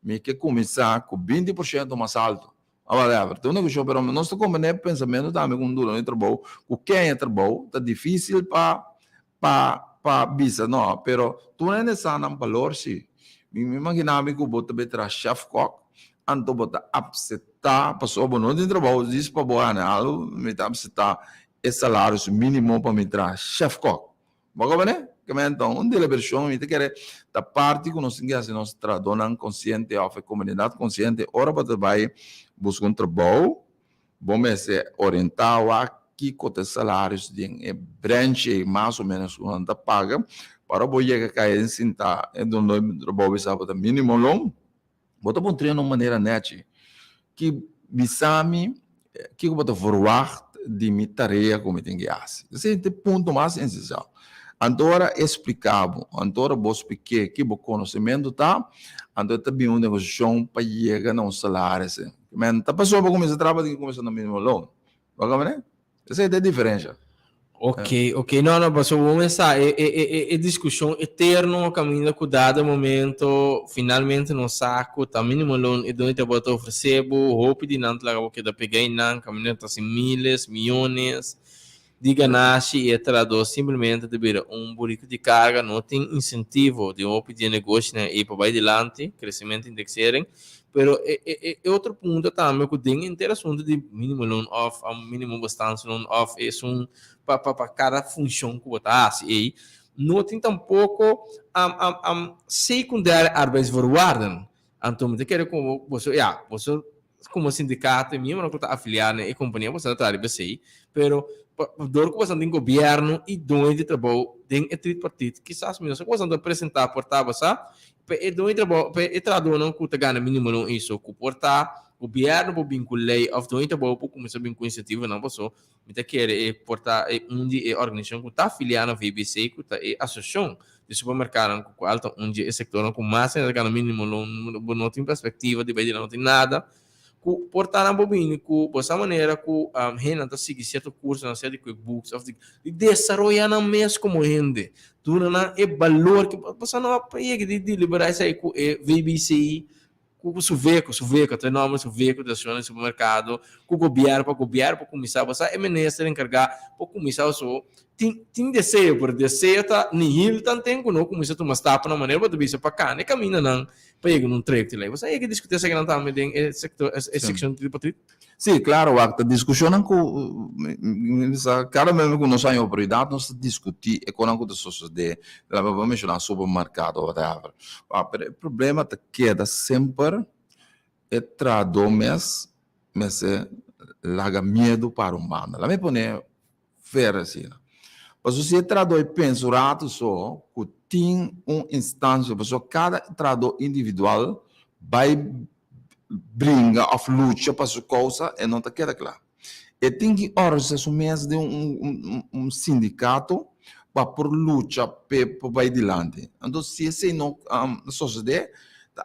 me que começar com 20% mais alto agora então negociação pero nós estamos com o pensamento também com duro no trabalho o que é trabalho tá difícil para visa não pero tu não é nessa não valor se me imaginava que o bota betra chef cook, anto bota upsetar, passou bom de trabalho, diz para boa analo, me tá upsetar e salário mínimo para me tra chef cook. Baga né? Que então, delle persone mi quer da parte que nós temos nós tradonan consciente of a comunidade consciente, ora para vai buscar trabalho, bom se orientar aqui com os salários de branche mais ou menos quando paga para boia que cai em cinta e do novo trabalho sabe da mínimo long, bota bom treino de maneira net que bisami que bota forward de minha tarefa como tem que fazer. Esse é o ponto mais essencial. Agora explicável, agora vou explicar que o conhecimento tá, agora também uma negociação para chegar a um salário. Mas tá pessoa para começar a trabalhar e começar no mesmo logo, né? Essa é a diferença. Ok, ok. Não, não, mas vamos começar. É discussão eterna, caminho com dado momento, finalmente no saco, tá mínimo loan e donde te bota oferecer, roupa de não lá que da pegar em não, caminho tá assim miles, milhões. Diga nasce e traduz simplesmente de vir burrico de carga, não tem incentivo de um de negócio né, e para vai adiante, crescimento indexering, pero outro ponto também que tem interação de mínimo loan off, mínimo bastante loan off, é para cada função que você faz, e não tem tampouco secundária arbeidsvoorwaarden. Então, você quer como você como sindicato, mesmo não está afiliado e companhia, você está ali, pero dor que você tem governo e dono de trabalho tem é tripartite quizás mesmo você não apresentar portava sabe e dono de trabalho e traduz não que ganha mínimo não isso que portar governo para vincular ou dono de trabalho para começar a vincular iniciativa não passou me tá querer portar onde é organização que está afiliada na VBC que está é associação de supermercado com alto onde é sector com mais ganha mínimo não tem perspectiva de ver não tem nada portar na bobina com essa maneira que gente tá seguir certo curso na série de QuickBooks of de desenvolver na mês como gente tu não é valor que você não vai de liberar isso aí com VBC com o suveco tem nome suveco da zona de supermercado com o governo para começar você é ministro encarregar para começar só tem desejo por desejo tá nihil tanto tempo não começa a tomar tapa na maneira para vir para cá nem caminha não para ir num treco lá você aí que discutir essa grande também é sector é seção de patrícia. Sim, claro, a discussão com cada mesmo que nós temos oportunidade nós discutir econômico da sociedade, vamos mencionar supermercado ou whatever. O problema é que sempre é traduz mas larga medo para o humano. Lá me pone fera assim. Mas se traduz pensado só que tem uma instância, cada traduz individual vai brinca of luta para sua causa e não está queda claro. E tem que organizar de um sindicato para por luta para vai adiante. Então, se esse não sociedade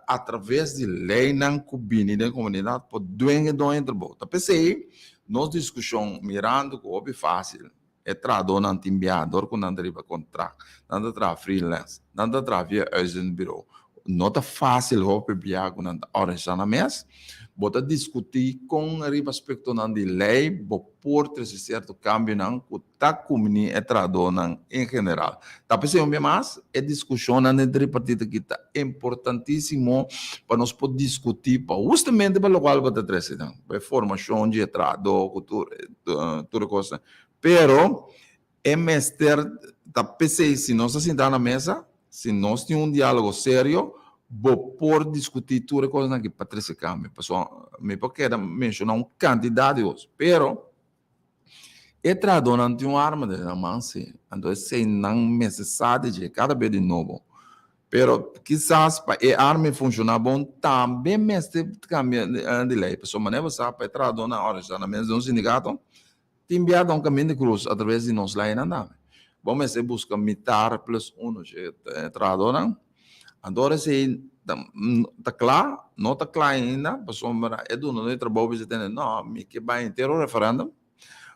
através de lei não combina da comunidade por doença do trabalho. Tá pensei, nós discussão mirando que é fácil. É traduz não tem enviador com não deriva contrato, não tra freelance, não tra via agent bureau. Não é fácil copiar com a organização, bota discutir com respeito à lei, por ter certo câmbio não que a comunidade é traduz em geral. Tá pensando mais é discussão entre partidos que está importantíssimo para nós poder discutir para justamente para o qual vai trazer para formação de traduz, tudo coisa. Pero é mestre tá pensando se nós sentar na mesa se nós temos diálogo sério, vou por discutir tudo coisas que para trazer câmbio. Pessoal, me porque mencionar quantidade de coisas, pero é traduz não tem uma arma de na mão, então se não necessário de cada vez de novo. Pero quizás para a arma funcionar bom, também mestre cambia de lei. Pessoal, maneira sabe para traduz na hora já na mesa de um sindicato, tem enviado caminho de cruz através de nós lá em andar. Vamos buscar mitar plus 1 traduz não. Agora se está claro, não está claro ainda, pessoal, é do não trabalho visitando, não, me que vai inteiro referendo.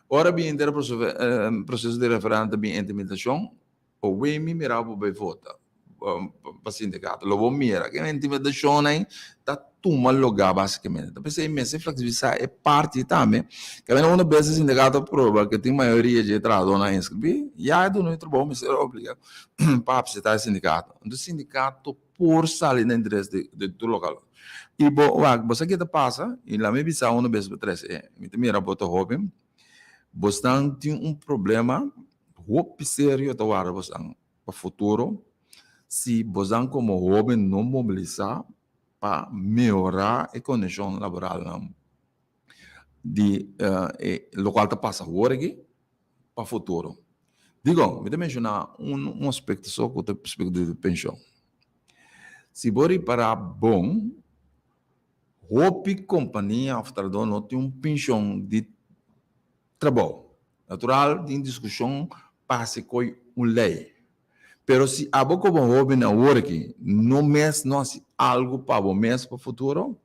Ora bem inteiro processo de referendo bem intimidação, ou bem me mirar para votar. para sindicato. Logo mira, que a intimidação aí tá toma lugar basicamente. Então, pensei imenso flexibilidade é parte também. Que a uma vez sindicato prova que tem maioria de entrada na inscrição, e aí do nosso trabalho mas é obrigado para apresentar o sindicato. O sindicato por sair no interesse do local. E você que passa, e lá me bisa uma vez para trás, me mira bota jovem, você tem problema, roupa sério da hora você para futuro, se você como jovem não mobilizar para melhorar a condição laboral de local que passa agora aqui para futuro. Digo, me mencionar um aspecto só com o aspecto de pensão. Se você para bom, roupa companhia after não tem pensão de trabalho. Natural, tem discussão passa com uma lei. Pero se a boca como jovem na hora aqui, não mês nós algo para o mês para o futuro,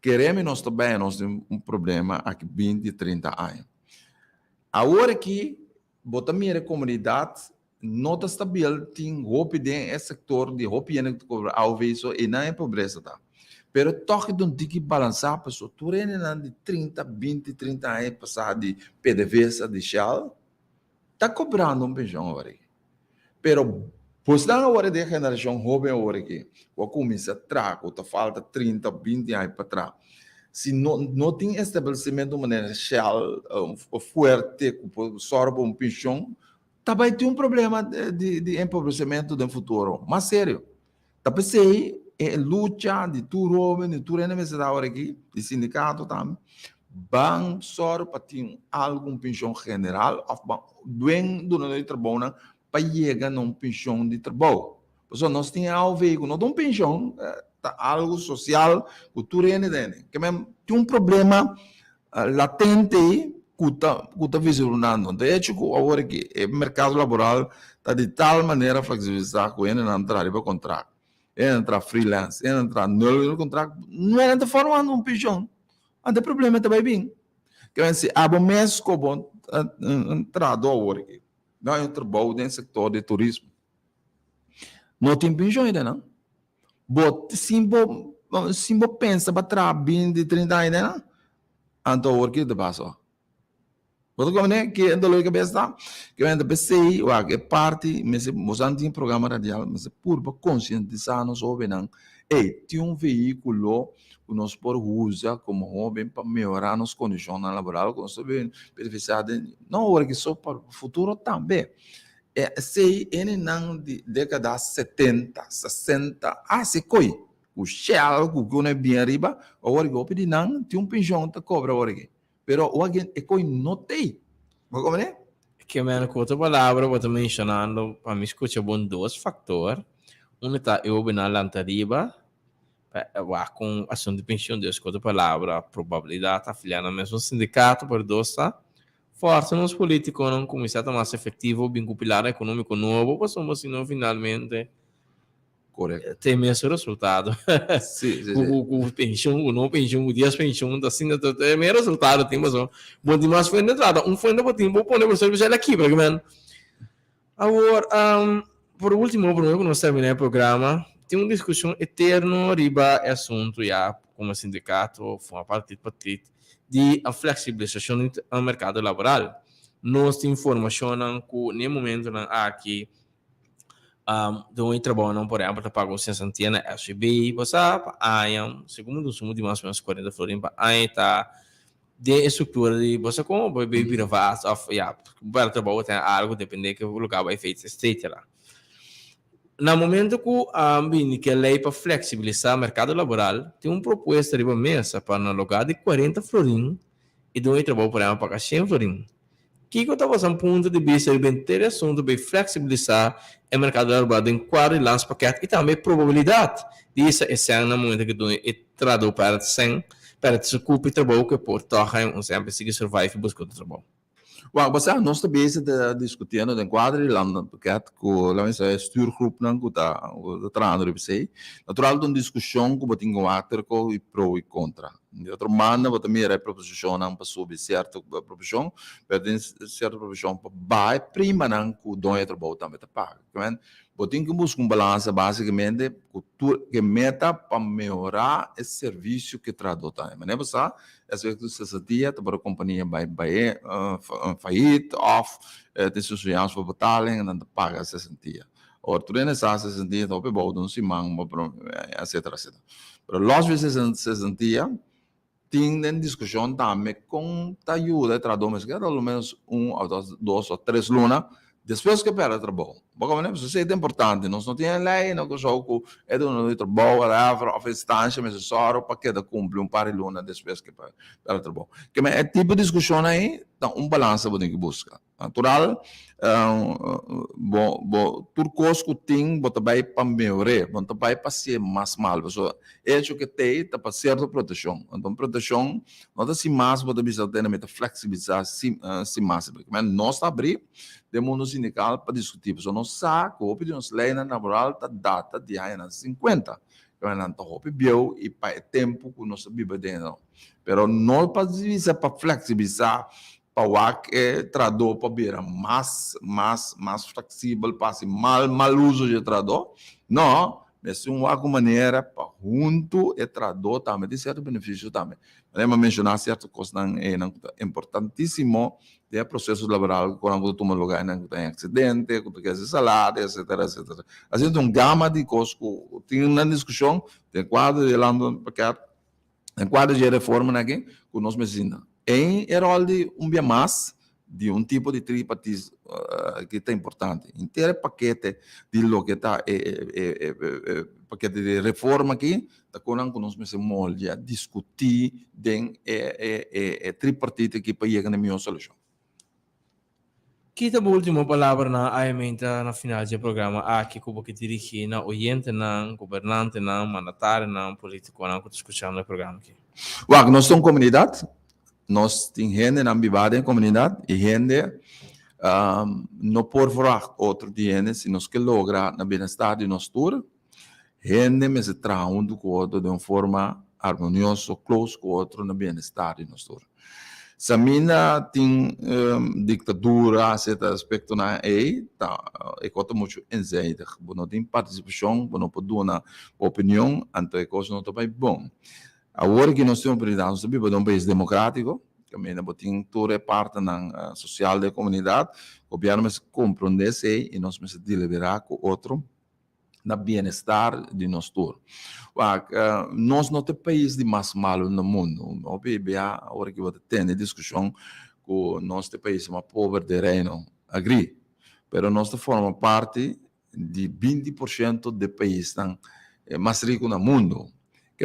queremos nós também nós temos problema aqui 20, 30 anos. A hora que bota minha comunidade não está estável, tem roupa dentro setor de roupa e ao ver isso e não é pobreza tá. Pero toque de tem que balançar para o turno de 30, 20, 30 anos passar de PDVSA de Shell, está cobrando pensão agora aqui. Pero, pois na hora da geração jovem agora aqui, o começa a trago, tá falta 30, 20 anos para trás. Se não tem estabelecimento de maneira Shell, forte, que sorba pensão, também tem problema de empobrecimento no futuro. Mas sério, tá pensei luta de tudo jovem, de tudo universidade agora aqui, de sindicato também, vão só para ter algum pensão general, ou bem do nosso trabalho, para chegar a uma pensão de trabalho. Por isso, nós temos algo veículo, não tem pensão, algo social, cultura e que tem problema latente que está visualizando. De hecho, agora que o mercado laboral está de tal maneira flexibilizado que ele não entra para contrato. Ele entra freelance, ele entra no contrato, não é de forma de uma pensão. Não tem problema também bem. Que se abre mês como entrado agora aqui. Não é um trabalho no setor de turismo. Não tem pensão ainda, não. Mas se você pensa para trás 20, 30 anos, não? Então, o que te passa? Você como que é dolor de cabeça? Que é pensei, é parte, mas você não tem programa radial, mas é por conscientizar nos jovens, não. Tem um veículo que nós podemos usar como jovem para melhorar as condições laborais, que nós sabemos beneficiar não agora que só para o futuro também. Se ele não de década 70, 60, se coi o Shell, que não é bem arriba, agora que eu pedi não, tem um pensão que cobra agora aqui. Pero o alguém é coi não tem. Como é? Que me com outra palavra, vou mencionando, para me escutar bom dois fatores. Um está eu bem na lantariba, com ação de pensão de outra palavra, probabilidade afiliar no mesmo sindicato por dosa. Força nos políticos não começar a mais efetivo, bem pilar econômico novo, pois somos senão finalmente tem mesmo resultado. Sim. O pensão, o não pensão, o dia pensão, assim, tem mesmo resultado, tem mais bom demais foi entrada, fundo para tempo, pôr o serviço aqui, para que agora, por último, por que nós terminamos o programa, tem uma discussão eterna riba assunto já como sindicato, foi uma parte de a flexibilização do mercado laboral. Nós temos informação que no momento aqui de um trabalho, por exemplo, paga o sensantia na SB, você segundo o sumo de mais ou menos 40 florins para aí tá de estrutura de você como vai virar vasto, para trabalho tem algo depende que o lugar vai feito state lá. No momento que a lei para flexibilizar o mercado laboral, tem uma proposta de mesa para no lugar de 40 florins e de um trabalho, por exemplo, pagar 100 florins. Que eu estava fazendo ponto de vista bem interessante de flexibilizar o mercado laboral em quadro e lance paquete e também probabilidade disso esse ano no momento que tu traduz para 100 para se ocupar trabalho que por torre um sempre siga survive e buscar trabalho. Você nós também está discutindo em quadro e lance paquete com lá esse stuurgroep não que está tratando de você. Natural uma discussão que botem com ator com e pro e contra. De outra maneira, você também é proposição para subir certa proposição, tem certa proposição para vai prima não que o dono de trabalho também te paga. Você tem que buscar balança basicamente que meta para melhorar esse serviço que traduz também. Mas não é só, essa se dia para a companhia vai faillite, off, tem sociais para betaling, não te paga essa sentia. Or tu não sabe se sentia, então pelo não se manga, etc. Mas às vezes se sentia tem discussão também com a ajuda de traduzir, que pelo menos dois ou três lunas, depois que perde o trabalho. Porque isso é importante, nós não temos lei, não que só é do trabalho, a instância, mas só para que cumpre par de lunas depois que perde o trabalho. Que é tipo de discussão aí, então balanço você tem que buscar. Natural, turcos que tem, você vai para melhorar, você vai para ser mais mal. É isso que tem, para certa proteção. Então, proteção, não é assim mais, você precisa ter uma flexibilidade, se mais. Mas nós abrir, de mundo sindical para discutir. Porque não sabe que a opinião lei laboral está data de anos 50. Não está opinião e para o tempo que nós vivemos dentro. Mas não para flexibilizar, para o que traduz para vir mais flexível, para ser mal uso de traduz. Não, mas uma maneira para junto e traduz também de certo benefício também. Podemos mencionar certas coisas importantíssimas do processo laboral, quando toma lugar em acidente, quando quer salário, etc. A gente tem uma gama de coisas que tem uma discussão, tem quadro de London, tem quadro de reforma aqui, que nós mencionamos. Em Herolde, bem mais de tipo de tripartismo que é importante. Inteiro paquete de lo que está paquete de reforma aqui, está com nós mencionamos já discutir den tripartite que para chegar na minha solução. Kita última palavra na aimenta na final do programa aqui como que dirigir na oyente na governante na mandatário na político na que discussão no programa aqui. Nós somos comunidade. Nós temos gente na ambivada em comunidade e gente não por fora outro gente se nós que logra na bem-estar de nós todos, gente me se traz com o outro de uma forma harmoniosa, close com o outro na bem-estar de nós todos. Se mina tem ditadura, esse aspecto na é conta muito enzeidig. Não tem participação, não pode dar uma opinião, então é coisa não está bem bom. Agora que nós temos nós vivemos em um país democrático, que também tem toda parte na social da comunidade, o governo se compreende e nós se deliberar com outro na bem-estar de nós todos. Nós não temos país de mais malo no mundo. O PIB, agora que você tem discussão com nós temos país mais pobre de reino, agri, mas nós formamos parte de 20% do país mais rico no mundo. Que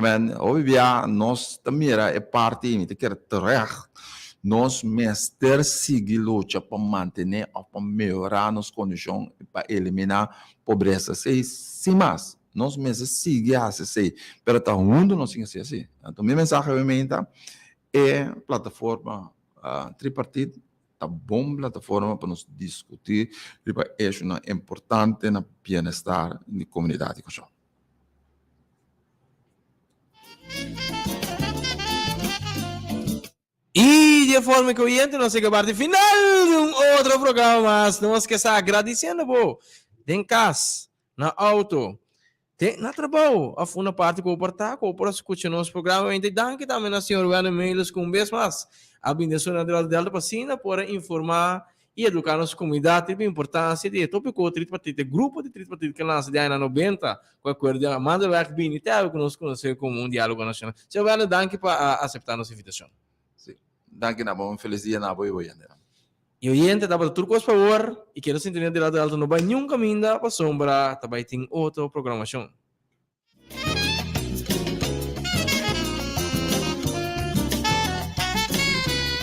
nós também é parte de que nós mestre seguir luta para manter ou para melhorar as condições para eliminar a pobreza. Sim, mas nós mestre seguir assim, mas está mundo não se assim. Então, minha mensagem é plataforma tripartite, tá bom plataforma para nós discutir, é importante na bem-estar da comunidade. E de forma que oyente não chega a parte final de outro programa, mas não esqueça agradecendo, em casa, na auto, na trabalho, a uma parte comportar, para escutar nosso programa, e danke também na senhora Wena Meilos com um beijo mais. A bendição da Delta Pacina para informar e educar nossa comunidade a importância de tópico tripartite, grupo de tripartite que nasce de ano 90, com a coisa manda lá que bem, até que nós conhecemos como um diálogo nacional. Senhor Wena, danke para aceitar nossa invitação. Danke na bom, feliz dia na boa e e oyente, dá para tudo por favor, e quero sentir de lado alto, não vai nenhum caminho para sombra, também tem outra programação.